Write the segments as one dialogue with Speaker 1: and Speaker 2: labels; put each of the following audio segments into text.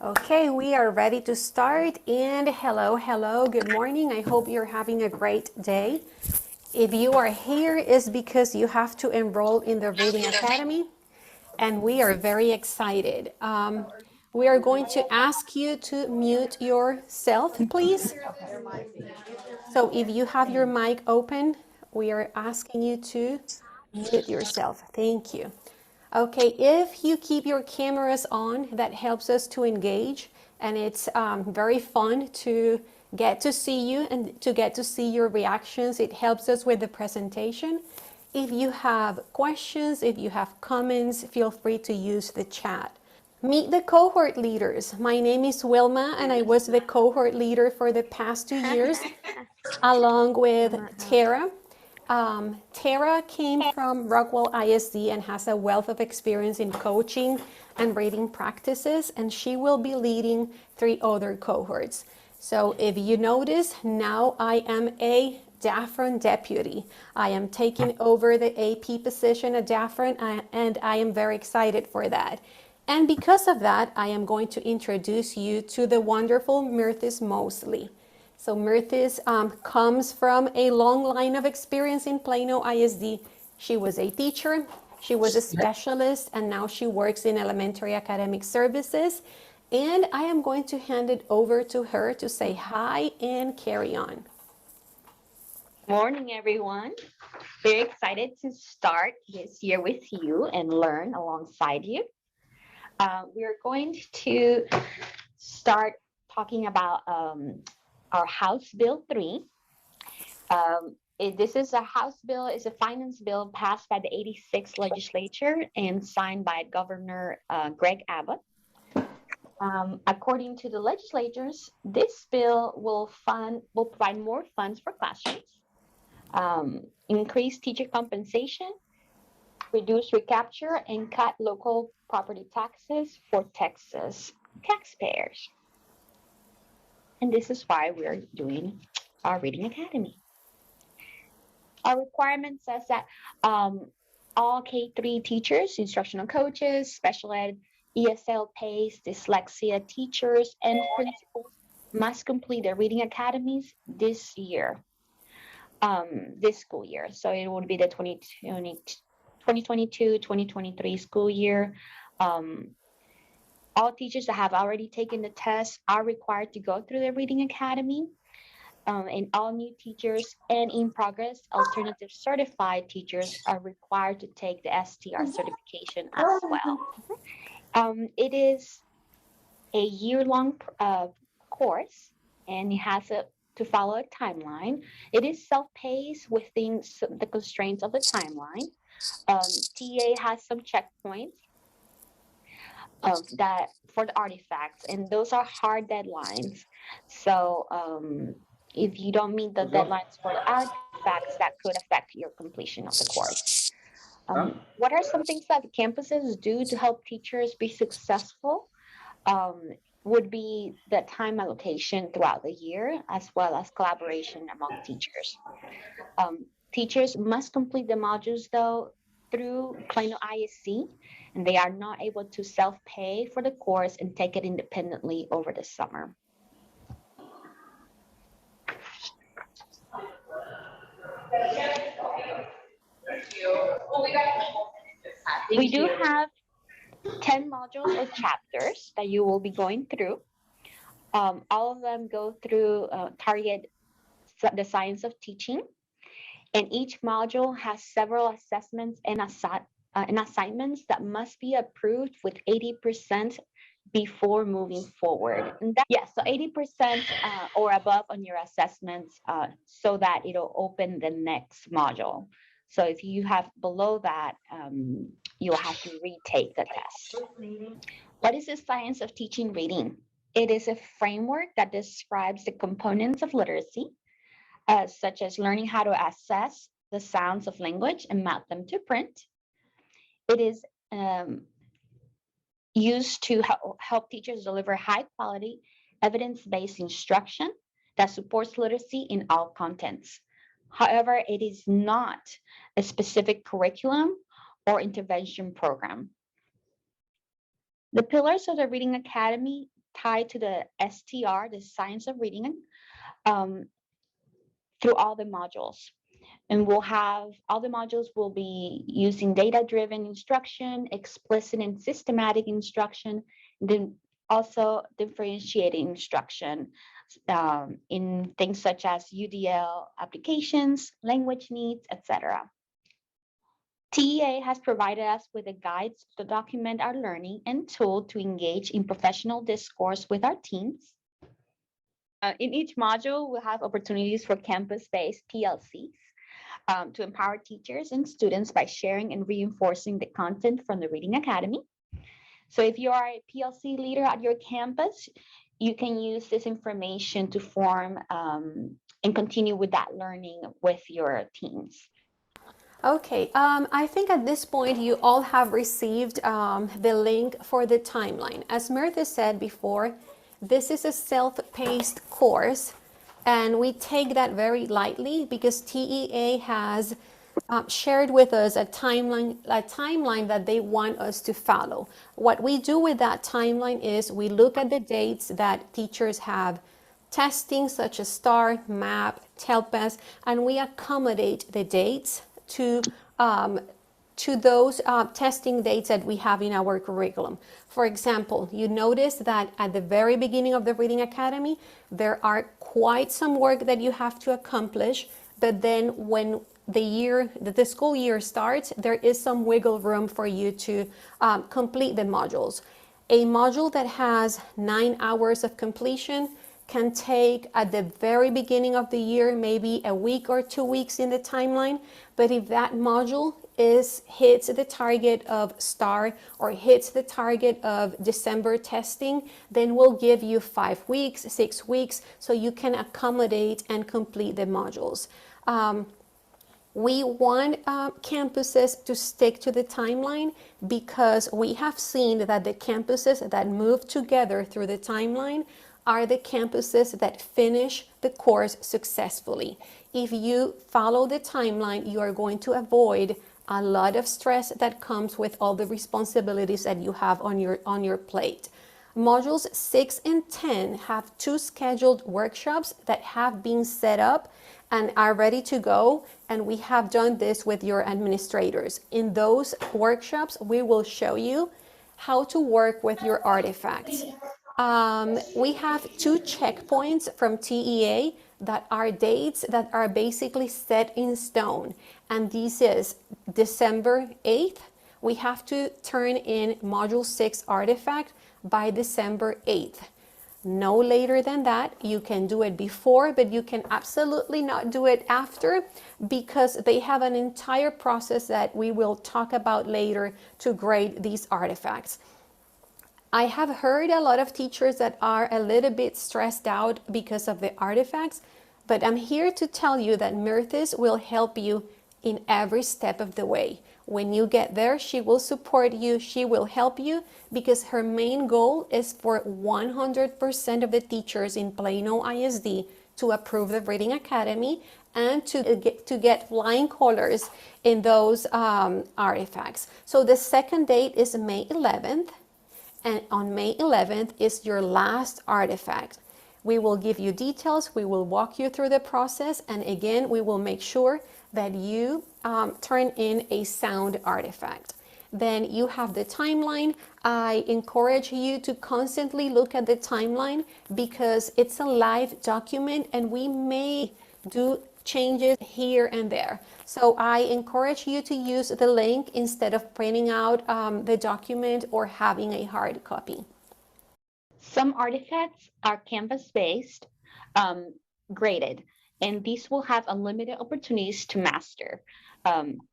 Speaker 1: Okay, we are ready to start. And hello, good morning. I hope you're having a great day. If you are here, it's because you have to enroll in the Reading Academy, and we are very excited. We are going to ask you to mute yourself, please. So if you have your mic open, we are asking you to mute yourself. Thank you. Okay, if you keep your cameras on, that helps us to engage, and it's very fun to get to see you and to get to see your reactions. It helps us with the presentation. If you have questions, if you have comments, feel free to use the chat. Meet the cohort leaders. My name is Wilma, and I was the cohort leader for the past 2 years, along with Tara. Tara came from Rockwell ISD and has a wealth of experience in coaching and reading practices, and she will be leading 3 other cohorts. So if you notice, now I am a DAFRON deputy. I am taking over the AP position at DAFRON, and I am very excited for that. And because of that, I am going to introduce you to the wonderful Myrthis Mosley. So Myrthis comes from a long line of experience in Plano ISD. She was a teacher, she was a specialist, and now she works in elementary academic services. And I am going to hand it over to her to say hi and carry on.
Speaker 2: Morning, everyone. Very excited to start this year with you and learn alongside you. We're going to start talking about our House Bill 3. This is a House bill, it's a finance bill passed by the 86th legislature and signed by Governor Greg Abbott. According to the legislators, this bill will provide more funds for classrooms, increase teacher compensation, reduce recapture, and cut local property taxes for Texas taxpayers. And this is why we're doing our Reading Academy. Our requirement says that all K-3 teachers, instructional coaches, special ed, ESL PACE, dyslexia teachers, and principals must complete their Reading Academies this year, this school year. So it would be the 2022-2023 school year. All teachers that have already taken the test are required to go through the Reading Academy. And all new teachers and in progress alternative certified teachers are required to take the STR certification as well. It is a year-long course, and it has to follow a timeline. It is self-paced within the constraints of the timeline. TA has some checkpoints that for the artifacts, and those are hard deadlines. So if you don't meet the deadlines for the artifacts, that could affect your completion of the course. What are some things that campuses do to help teachers be successful? Would be the time allocation throughout the year, as well as collaboration among teachers. Teachers must complete the modules, though, through Plano ISD, and they are not able to self-pay for the course and take it independently over the summer. We do have 10 modules or chapters that you will be going through. All of them go through target the science of teaching, and each module has several assessments and assignments that must be approved with 80% before moving forward. And so 80% or above on your assessments so that it'll open the next module. So if you have below that, you'll have to retake the test. What is the science of teaching reading? It is a framework that describes the components of literacy, such as learning how to assess the sounds of language and map them to print. It is used to help teachers deliver high quality, evidence-based instruction that supports literacy in all contents. However, it is not a specific curriculum or intervention program. The pillars of the Reading Academy tied to the STR, the Science of Reading, um, through all the modules. And we'll have all the modules will be using data-driven instruction, explicit and systematic instruction, then also differentiating instruction in things such as UDL applications, language needs, etc. TEA has provided us with a guide to document our learning and tool to engage in professional discourse with our teams. In each module, we'll have opportunities for campus-based PLCs to empower teachers and students by sharing and reinforcing the content from the Reading Academy. So if you are a PLC leader at your campus, you can use this information to form and continue with that learning with your teams.
Speaker 1: Okay, I think at this point you all have received the link for the timeline. As Mirtha said before, this is a self-paced course, and we take that very lightly because TEA has shared with us a timeline that they want us to follow. What we do with that timeline is we look at the dates that teachers have testing, such as STAR, MAP, TELPAS, and we accommodate the dates to those testing dates that we have in our curriculum. For example, you notice that at the very beginning of the Reading Academy, there are quite some work that you have to accomplish, but then when the school year starts, there is some wiggle room for you to complete the modules. A module that has 9 hours of completion can take at the very beginning of the year maybe a week or 2 weeks in the timeline, but if that module hits the target of STAR or hits the target of December testing, then we'll give you 5 weeks, 6 weeks, so you can accommodate and complete the modules. We want campuses to stick to the timeline because we have seen that the campuses that move together through the timeline are the campuses that finish the course successfully. If you follow the timeline, you are going to avoid a lot of stress that comes with all the responsibilities that you have on your plate. Modules 6 and 10 have 2 scheduled workshops that have been set up and are ready to go, and we have done this with your administrators. In those workshops, we will show you how to work with your artifacts. We have 2 checkpoints from TEA that are dates that are basically set in stone, and this is December 8th. We have to turn in Module 6 artifact by December 8th. No later than that. You can do it before, but you can absolutely not do it after because they have an entire process that we will talk about later to grade these artifacts. I have heard a lot of teachers that are a little bit stressed out because of the artifacts, but I'm here to tell you that Mirthis will help you in every step of the way. When you get there, she will support you, she will help you, because her main goal is for 100% of the teachers in Plano ISD to approve the Reading Academy and to get flying colors in those artifacts. So the second date is May 11th, and on May 11th is your last artifact. We will give you details, we will walk you through the process, and again, we will make sure that you turn in a sound artifact. Then you have the timeline. I encourage you to constantly look at the timeline because it's a live document and we may do changes here and there. So I encourage you to use the link instead of printing out the document or having a hard copy.
Speaker 2: Some artifacts are Canvas-based, graded, and these will have unlimited opportunities to master.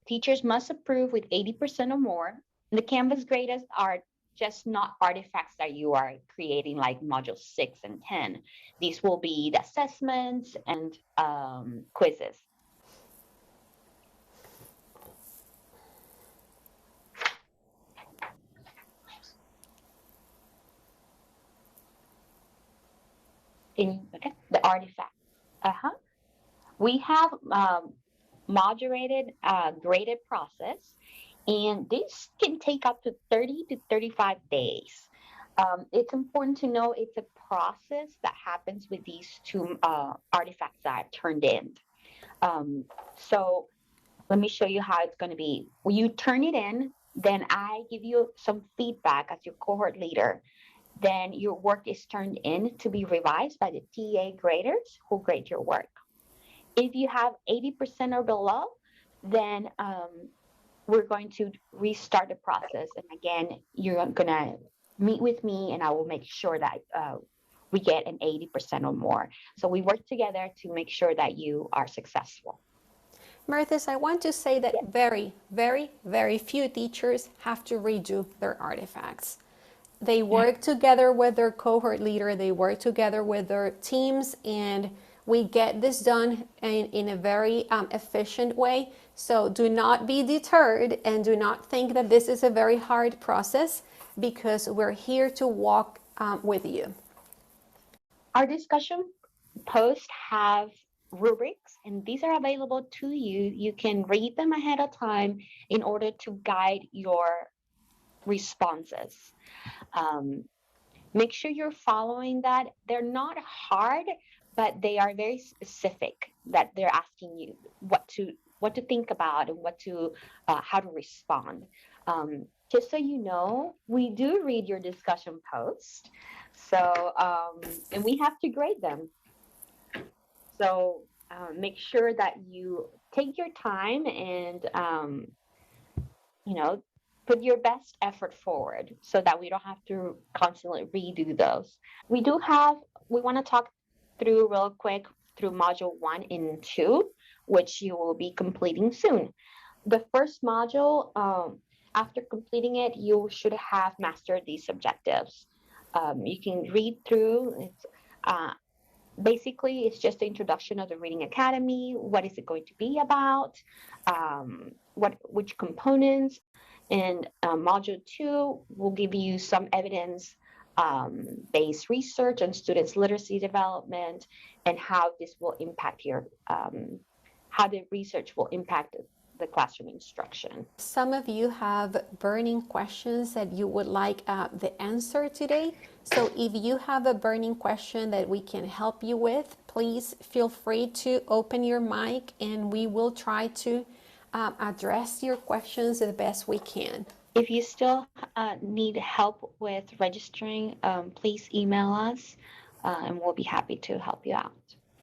Speaker 2: Teachers must approve with 80% or more. The Canvas graded are just not artifacts that you are creating like Module 6 and 10. These will be the assessments and quizzes. The artifact. We have moderated graded process, and this can take up to 30 to 35 days. It's important to know it's a process that happens with these two artifacts that are turned in. So let me show you how it's going to be. When you turn it in, then I give you some feedback as your cohort leader. Then your work is turned in to be revised by the TA graders who grade your work. If you have 80% or below, then we're going to restart the process. And again, you're going to meet with me and I will make sure that we get an 80% or more. So we work together to make sure that you are successful.
Speaker 1: Marthas, I want to say that very, very, very few teachers have to redo their artifacts. They work together with their cohort leader, they work together with their teams, and we get this done in a very efficient way. So do not be deterred and do not think that this is a very hard process, because we're here to walk with you.
Speaker 2: Our discussion posts have rubrics, and these are available to you. You can read them ahead of time in order to guide your responses. Make sure you're following that. They're not hard, but they are very specific, that they're asking you what to think about and what to how to respond. Just so you know, we do read your discussion post, so and we have to grade them. So make sure that you take your time and put your best effort forward so that we don't have to constantly redo those. We want to talk through real quick through module 1 and 2, which you will be completing soon. The first module, after completing it, you should have mastered these objectives. You can read through. Basically, it's just the introduction of the Reading Academy. What is it going to be about? Which components? And module 2 will give you some evidence-based research on students' literacy development and how this will impact how the research will impact the classroom instruction.
Speaker 1: Some of you have burning questions that you would like the answer today. So if you have a burning question that we can help you with, please feel free to open your mic and we will try to address your questions the best we can.
Speaker 2: If you still need help with registering, please email us and we'll be happy to help you out.